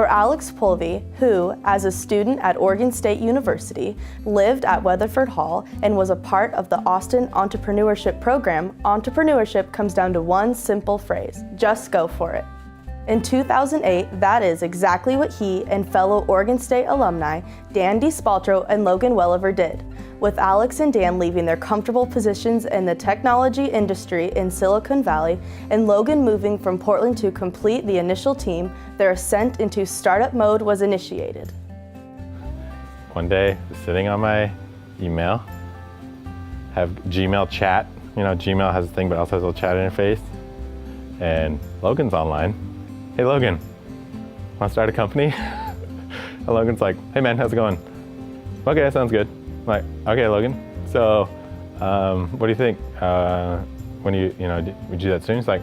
For Alex Polvi, who, as a student at Oregon State University, lived at Weatherford Hall and was a part of the Austin Entrepreneurship Program, entrepreneurship comes down to one simple phrase: just go for it. In 2008, that is exactly what he and fellow Oregon State alumni Dan Spaltro and Logan Welliver did, with Alex and Dan leaving their comfortable positions in the technology industry in Silicon Valley and Logan moving from Portland to complete the initial team. Their ascent into startup mode was initiated. One day, sitting on my email, have Gmail chat. You know, Gmail has a thing, but also has a little chat interface. And Logan's online. Hey Logan, want to start a company? And Logan's like, hey man, how's it going? Okay, that sounds good. I'm like, okay Logan, so what do you think? When would you do that soon? He's like,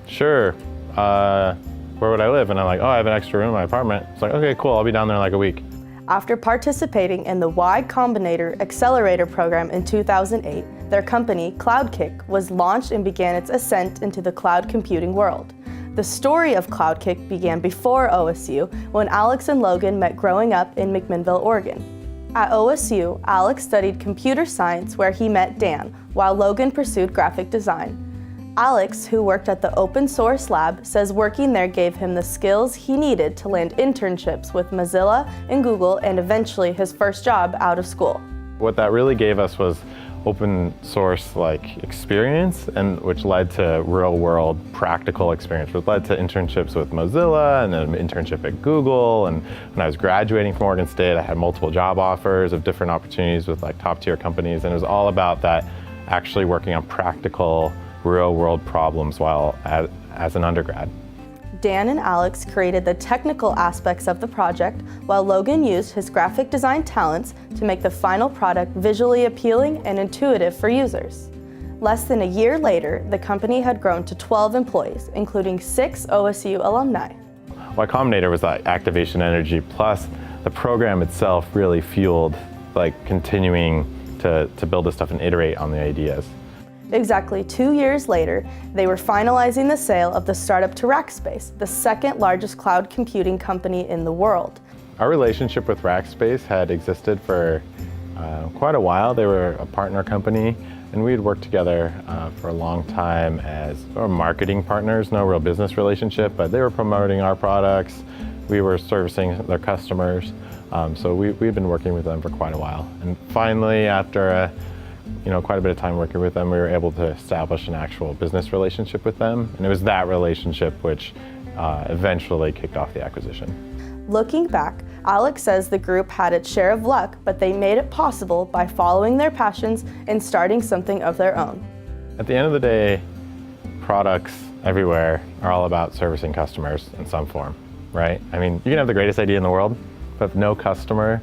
sure, where would I live? And I'm like, oh, I have an extra room in my apartment. It's like, okay, cool, I'll be down there in like a week. After participating in the Y Combinator Accelerator program in 2008, their company, Cloudkick, was launched and began its ascent into the cloud computing world. The story of Cloudkick began before OSU, when Alex and Logan met growing up in McMinnville, Oregon. At OSU, Alex studied computer science where he met Dan, while Logan pursued graphic design. Alex, who worked at the open source lab, says working there gave him the skills he needed to land internships with Mozilla and Google and eventually his first job out of school. What that really gave us was open source experience, and which led to real world practical experience, which led to internships with Mozilla and an internship at Google. And when I was graduating from Oregon State, I had multiple job offers of different opportunities with top tier companies, and it was all about that, actually working on practical real world problems while as an undergrad. Dan and Alex created the technical aspects of the project, while Logan used his graphic design talents to make the final product visually appealing and intuitive for users. Less than a year later, the company had grown to 12 employees, including 6 OSU alumni. Y Combinator was that activation energy, plus the program itself really fueled continuing to build this stuff and iterate on the ideas. Exactly 2 years later, they were finalizing the sale of the startup to Rackspace, the second largest cloud computing company in the world. Our relationship with Rackspace had existed for quite a while. They were a partner company, and we had worked together for a long time as marketing partners, no real business relationship, but they were promoting our products. We were servicing their customers, so we've been working with them for quite a while. And finally, after quite a bit of time working with them, we were able to establish an actual business relationship with them, and it was that relationship which eventually kicked off the acquisition. Looking back, Alex says the group had its share of luck, but they made it possible by following their passions and starting something of their own. At the end of the day, products everywhere are all about servicing customers in some form, right? I mean, you can have the greatest idea in the world, but if no customer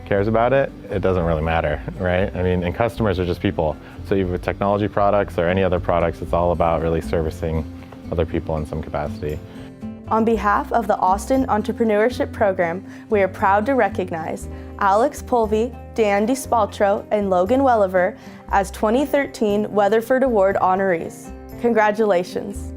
cares about it, it doesn't really matter, right? I mean, and customers are just people. So even with technology products or any other products, it's all about really servicing other people in some capacity. On behalf of the Austin Entrepreneurship Program, we are proud to recognize Alex Polvi, Dan Spaltro, and Logan Welliver as 2013 Weatherford Award honorees. Congratulations.